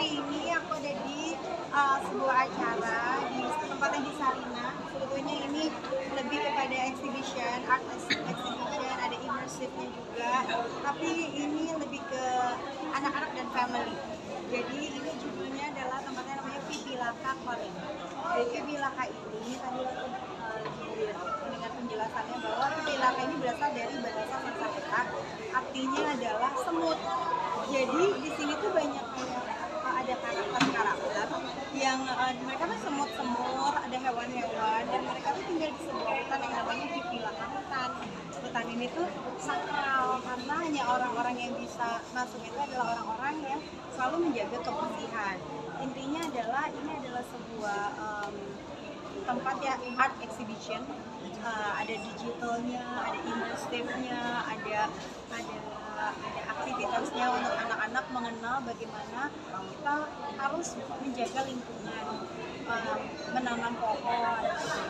ini aku ada di sebuah acara di tempatnya di Sarina. Sebetulnya ini lebih kepada exhibition, art exhibition, ada immersive-nya juga. Tapi ini lebih ke anak-anak dan family. Jadi ini judulnya adalah tempatnya namanya Pipilaka Calling. Jadi Pipilaka ini tadi aku mendengar penjelasannya bahwa Pipilaka ini berasal dari bahasa Sanskerta, artinya adalah semut. Jadi di sini tuh banyak ada karakter yang mereka tuh semut-semut, ada hewan-hewan, dan mereka tuh tinggal di sebuah hutan yang namanya Pipilaka hutan. Hutan ini tuh sakral karena hanya orang-orang yang bisa masuk itu adalah orang-orang yang selalu menjaga kebersihan. Intinya adalah ini adalah sebuah tempat ya art exhibition, ada digitalnya, ada immersive-nya, ada aktivitasnya untuk anak-anak mengenal bagaimana kita harus menjaga lingkungan, menanam pohon,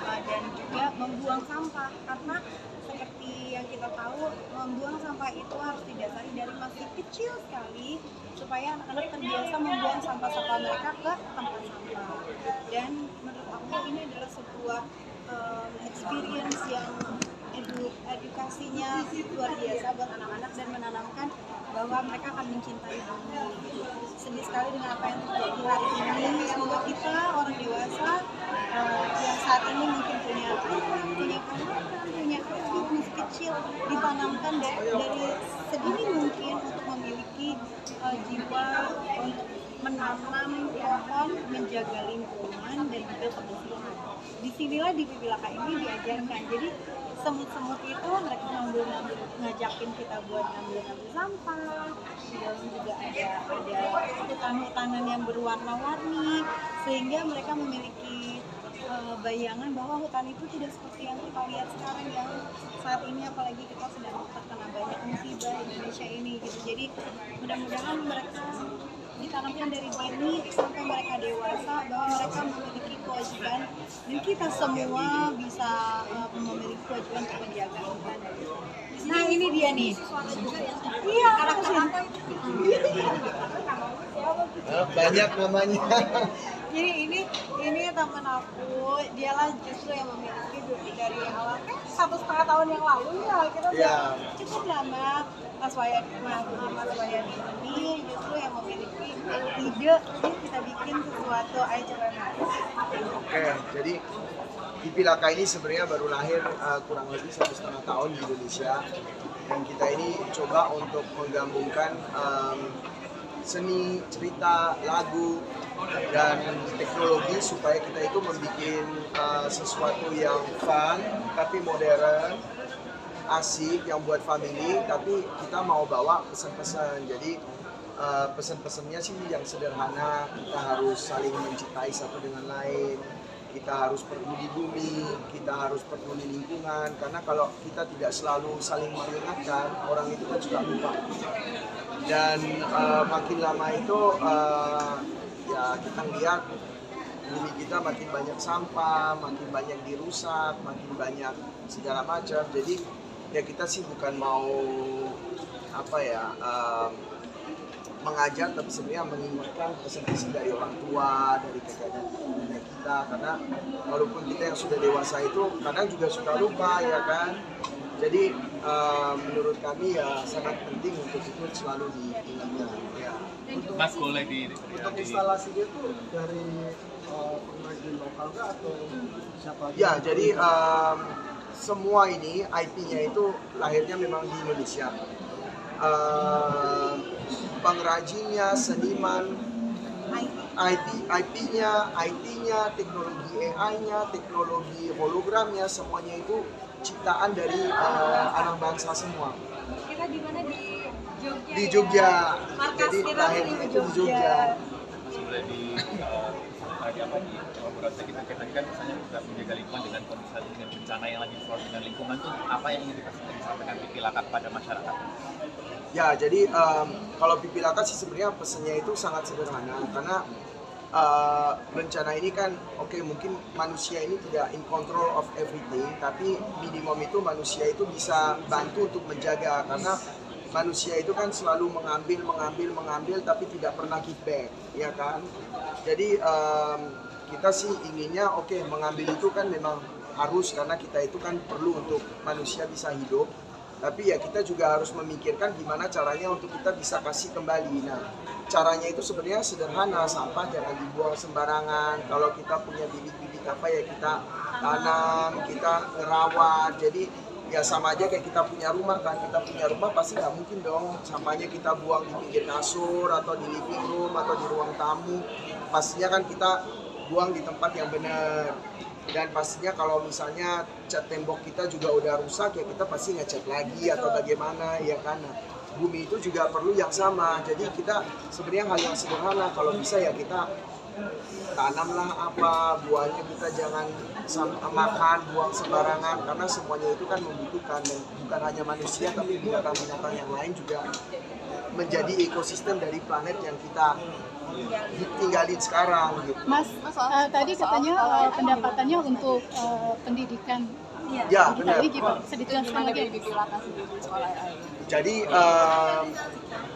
dan juga membuang sampah karena seperti yang kita tahu membuang sampah itu harus didasari dari masih kecil sekali supaya anak-anak terbiasa membuang sampah-sampah mereka ke tempat sampah. Dan menurut aku ini adalah sebuah experience yang edukasinya luar biasa buat anak-anak dan menanamkan bahwa mereka akan mencintai bumi. Sedih sekali dengan apa yang terjadi hari ini. Semoga kita orang dewasa yang saat ini mungkin punya ponakan, punya adik masih kecil ditanamkan dari sedini mungkin untuk memiliki jiwa untuk menanam pohon, menjaga lingkungan dan juga kebersihan. Disinilah di Pipilaka ini diajarkan. Jadi semut-semut itu mereka ngajakin kita buat ngambil sampah. Di dalam juga ada hutan-hutanan yang berwarna-warni sehingga mereka memiliki bayangan bahwa hutan itu tidak seperti yang kita lihat sekarang yang saat ini, apalagi kita sedang terkena banyak musibah di Indonesia ini gitu. Jadi mudah-mudahan mereka ditanamkan dari dini sampai mereka dewasa bahwa mereka memiliki kewajiban dan kita semua bisa memiliki kewajiban untuk menjaga hutan. Nah ini dia nih. Iya. Banyak namanya. Jadi ini teman aku, dialah justru yang memiliki dari awal 1,5 tahun yang lalu ya kita cukup lama. Mas Wayani ini justru yang memiliki ide kita bikin sesuatu acara menarik. Oke, jadi Pipilaka ini sebenarnya baru lahir kurang lebih 1,5 tahun di Indonesia, dan kita ini coba untuk menggabungkan seni, cerita, lagu, dan teknologi supaya kita itu membuat sesuatu yang fun tapi modern, asik, yang buat family, tapi kita mau bawa pesan-pesan. Jadi pesan-pesannya sih yang sederhana, kita harus saling mencintai satu dengan lain, kita harus peduli bumi, kita harus peduli lingkungan, karena kalau kita tidak selalu saling mengingatkan, orang itu kan suka lupa. Dan makin lama itu ya kita lihat bumi kita makin banyak sampah, makin banyak dirusak, makin banyak segala macam. Jadi ya kita sih bukan mau mengajar, tapi sebenarnya mengingatkan pesan-pesan dari orang tua, dari kakek dan nenek kita, karena walaupun kita yang sudah dewasa itu kadang juga suka lupa ya kan. Jadi menurut kami ya sangat penting untuk itu selalu diingatkan ya. Untuk instalasinya itu dari pengrajin lokal kah atau siapa? Ya, jadi semua ini IP-nya itu lahirnya memang di Indonesia. Pengrajinnya, seniman, IP-nya, IT-nya, teknologi AI-nya, teknologi hologramnya, semuanya itu ciptaan dari anak bangsa semua. Kita di mana di Jogja? Di Jogja. Markas Jadi kita lahirnya itu di Jogja. Sebenarnya di kolaborasi kita kan misalnya juga menjaga lingkungan dengan kondisi dengan bencana yang lagi disorot dengan lingkungan tuh apa yang ingin disampaikan Pipilaka kepada masyarakat? Ya, jadi kalau Pipilaka sih sebenarnya pesannya itu sangat sederhana, karena bencana ini kan mungkin manusia ini tidak in control of everything, tapi minimum itu manusia itu bisa bantu untuk menjaga, karena manusia itu kan selalu mengambil tapi tidak pernah give back, ya kan? Jadi kita sih inginnya mengambil itu kan memang harus, karena kita itu kan perlu untuk manusia bisa hidup. Tapi ya kita juga harus memikirkan gimana caranya untuk kita bisa kasih kembali. Nah, caranya itu sebenarnya sederhana, sampah jangan dibuang sembarangan. Kalau kita punya bibit-bibit apa ya kita tanam, kita ngerawat. Jadi ya sama aja kayak kita punya rumah kan, kita punya rumah pasti nggak mungkin dong sampahnya kita buang di pinggir kasur atau di living room atau di ruang tamu. Pastinya kan kita buang di tempat yang benar. Dan pastinya kalau misalnya cat tembok kita juga udah rusak, ya kita pasti ngecat lagi atau bagaimana, ya kan. Nah, bumi itu juga perlu yang sama. Jadi kita sebenarnya hal yang sederhana, kalau bisa ya kita tanamlah apa, buahnya kita jangan makan, buang sembarangan, karena semuanya itu kan membutuhkan, dan bukan hanya manusia tapi binatang-binatang yang lain juga menjadi ekosistem dari planet yang kita tinggalin sekarang gitu. Mas, tadi katanya pendapatannya untuk pendidikan. Ya, benar. Jadi gimana? Bisa dijelaskan lagi? Jadi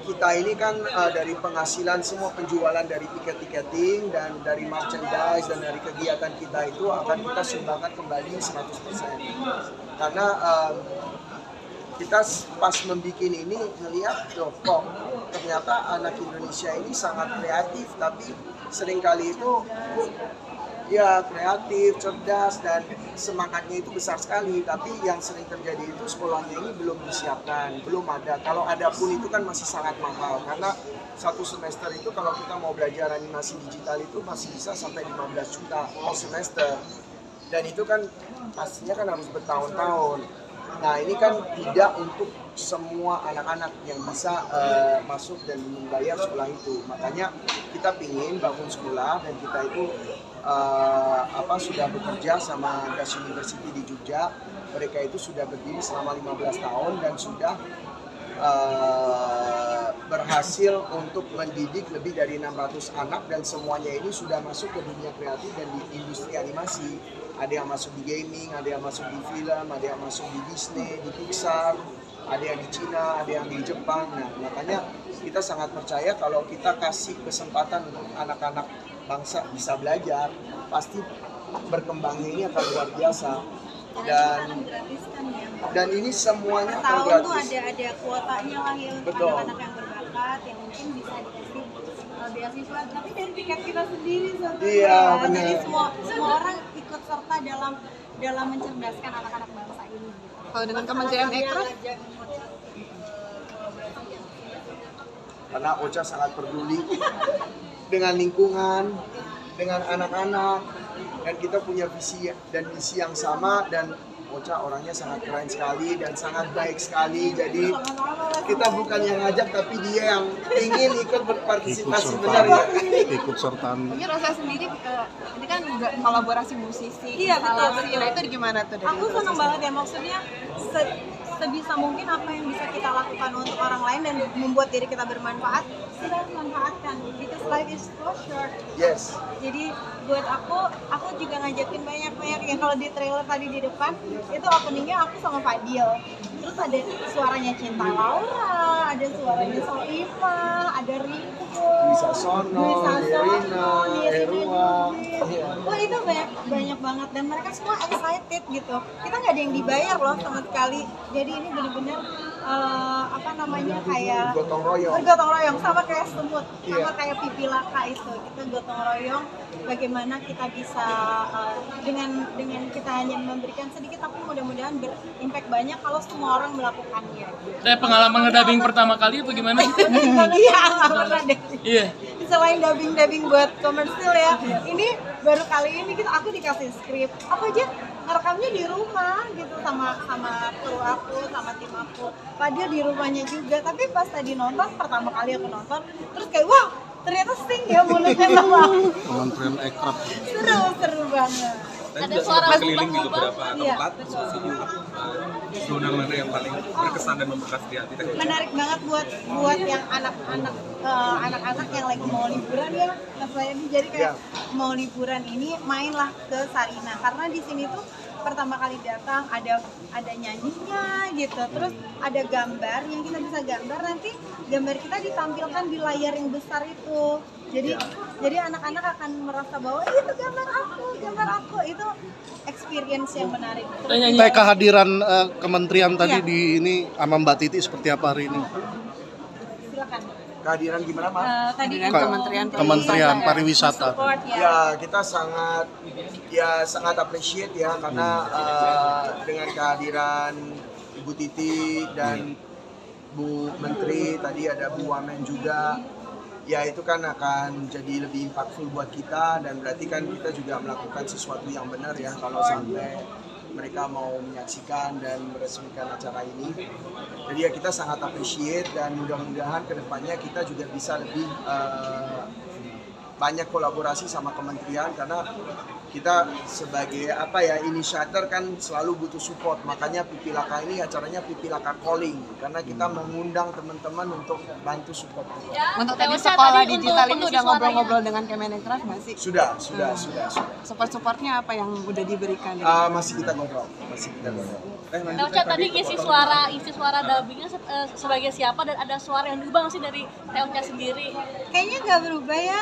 kita ini kan dari penghasilan semua penjualan dari tiket-tiketing dan dari merchandise dan dari kegiatan kita itu akan kita sumbangkan kembali 100%. Karena kita pas membuat ini ngelihat kok ternyata anak Indonesia ini sangat kreatif, tapi seringkali itu ya kreatif, cerdas, dan semangatnya itu besar sekali. Tapi yang sering terjadi itu sekolahnya ini belum disiapkan, belum ada. Kalau ada pun itu kan masih sangat mahal, karena satu semester itu kalau kita mau belajar animasi digital itu masih bisa sampai 15 juta per semester. Dan itu kan pastinya kan harus bertahun-tahun. Nah ini kan tidak untuk semua anak-anak yang bisa masuk dan membayar sekolah itu. Makanya kita pingin bangun sekolah, dan kita itu sudah bekerja sama Das University di Jogja. Mereka itu sudah berdiri selama 15 tahun dan sudah berhasil untuk mendidik lebih dari 600 anak, dan semuanya ini sudah masuk ke dunia kreatif dan di industri animasi. Ada yang masuk di gaming, ada yang masuk di film, ada yang masuk di Disney, di Pixar, ada yang di Cina, ada yang di Jepang. Nah, makanya kita sangat percaya kalau kita kasih kesempatan untuk anak-anak bangsa bisa belajar, pasti berkembangnya ini akan luar biasa. Dan ini semuanya akan tahun tuh gratis. ada kuotanya lah ya untuk Betul. anak-anak yang berbakat yang mungkin bisa dikasih beasiswa, tapi dari tiket kita sendiri sebenarnya. Iya, benar. Jadi semua orang ikut serta dalam mencerdaskan anak-anak bangsa ini. Kalau dengan Kementerian Ekraf, Karena Ocha sangat peduli dengan lingkungan, dengan anak-anak, dan kita punya visi dan misi yang sama, dan Ocha orangnya sangat keren sekali dan sangat baik sekali. Jadi kita bukan yang ngajak, tapi dia yang ingin ikut berpartisipasi, benar ya? Ikut sertaan. mungkin Rosa sendiri ini kan juga kolaborasi musisi. Iya, betul, instalasi. betul. Nah itu gimana tuh? dari Aku Rosa senang sendiri? banget ya, maksudnya sebisa mungkin apa yang bisa kita lakukan untuk orang lain dan membuat diri kita bermanfaat, kita harus manfaatkan. Because life is so short. Yes. Jadi buat aku juga ngajakin banyak yang kalau di trailer tadi di depan itu openingnya aku sama Fadil. Terus ada suaranya Cinta Laura, ada suaranya Soimah, ada Riko, Bisa Sono, Nirina, Erua. Iya. Wah itu banyak banget, dan mereka semua excited gitu. Kita nggak ada yang dibayar loh sama sekali. Jadi ini benar-benar kayak Gotong royong. bergotong royong, sama kayak semut, sama Iya. kayak pipi laka itu. Kita gotong royong bagaimana kita bisa dengan kita hanya memberikan sedikit, tapi mudah-mudahan berimpact banyak kalau semua orang melakukannya. Pengalaman ngedubbing pertama kali apa gimana sih? Iya, nggak pernah deh. Iya. Selain dubbing buat komersil ya, ini baru kali ini aku dikasih skrip. Aku aja ngerekamnya di rumah gitu sama kru aku, sama tim aku. Padahal di rumahnya juga. Tapi pas tadi nonton, pertama kali aku nonton, terus kayak wah ternyata sing ya mulutnya sama aku. Kementerian Ekraf. Seru banget. Ada suara keliling di beberapa Iya, tempat, zona mana yang paling berkesan dan membekas di hati? Menarik banget buat yang anak-anak yang lagi mau liburan ya, Mas Bayani. Jadi kayak mau liburan ini mainlah ke Sarina, karena di sini tuh pertama kali datang ada nyanyinya gitu, terus ada gambar yang kita bisa gambar, nanti gambar kita ditampilkan di layar yang besar itu. Jadi anak-anak akan merasa bahwa itu gambar aku itu experience yang menarik. Teh kehadiran kementerian tadi Iya. di ini sama Mbak Titi seperti apa hari ini? Silakan. Kehadiran gimana, Mas? Tadi Kementerian Pariwisata. support Ya, kita sangat appreciate ya karena dengan kehadiran Ibu Titi dan Bu Menteri, tadi ada Bu Wamen juga. Ya itu kan akan jadi lebih impactful buat kita, dan berarti kan kita juga melakukan sesuatu yang benar ya kalau sampai mereka mau menyaksikan dan meresmikan acara ini. Jadi ya kita sangat appreciate, dan mudah-mudahan kedepannya kita juga bisa lebih banyak kolaborasi sama kementerian, karena kita sebagai inisiator kan selalu butuh support. Makanya Pipilaka ini acaranya Pipilaka Calling, karena kita mengundang teman-teman untuk bantu support. Untuk tadi sekolah digital ini udah ngobrol-ngobrol dengan Kemenkraf nggak sih? Sudah. Support-supportnya apa yang udah diberikan? Masih kita ngobrol. Nah, Uca, tadi isi suara dubbingnya sebagai siapa, dan ada suara yang berubah nggak sih dari Uca sendiri? Kayaknya nggak berubah ya,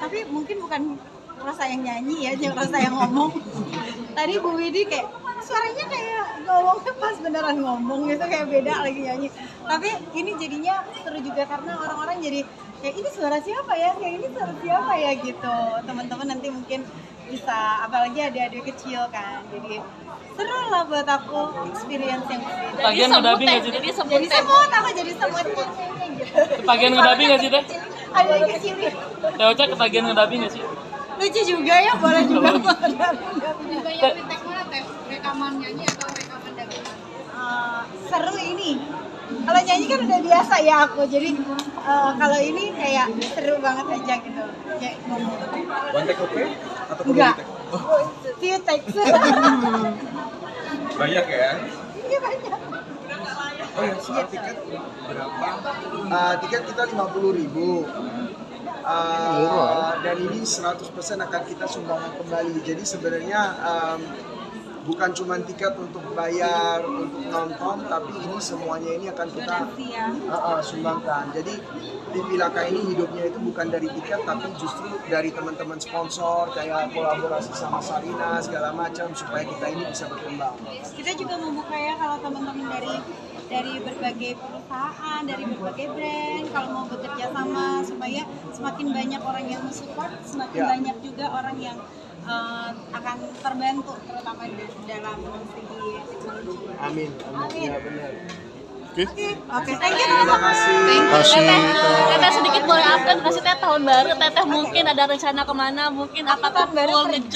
tapi mungkin bukan rasa yang nyanyi ya, yang rasa yang ngomong. Tadi Bu Widi kayak suaranya kayak ngomongnya pas beneran ngomong gitu, kayak beda lagi nyanyi. Tapi ini jadinya seru juga karena orang-orang jadi kayak ini suara siapa ya, kayak ini suara siapa ya gitu. Teman-teman nanti mungkin bisa, apalagi adik-adik kecil kan, jadi seru lah buat aku, experience yang berbeda. Bagian ngedubbing nggak sih? Jadi Jadi semut, aku jadi semut nyanyi gitu. Kebagian ngedubbing nggak sih, Teh? Ada yang kecil ya. Teh Ocha kebagian ngedubbing nggak sih? Lucu juga ya, boleh juga. Juga yang di mana teh, rekaman nyanyi atau rekaman dagangan? Seru ini. Kalau nyanyi kan udah biasa ya aku, jadi kalau ini kayak seru banget aja gitu. Kayak ngomong. One take oke? Atau perlu Enggak. di-take? Few takes. Banyak ya? Iya banyak. Oh ya, soal tiket berapa? Tiket kita 50.000. Dan ini 100% akan kita sumbangkan kembali. Jadi sebenarnya bukan cuma tiket untuk bayar untuk nonton, tapi ini semuanya ini akan kita sumbangkan. Jadi Pipilaka ini hidupnya itu bukan dari tiket, tapi justru dari teman-teman sponsor, kayak kolaborasi sama Sarina segala macam, supaya kita ini bisa berkembang. Kita juga membuka ya, kalau teman-teman dari berbagai perusahaan, dari berbagai brand, kalau mau bekerja sama supaya semakin banyak orang yang mensupport, semakin banyak juga orang yang akan terbantu, terutama dalam segi teknologi. Amin. Ya benar. Oke, thank you. Terima kasih. Teteh sedikit boleh update, kasih Teh tahun baru, Teteh mungkin ada rencana kemana, mungkin apakah full ngejob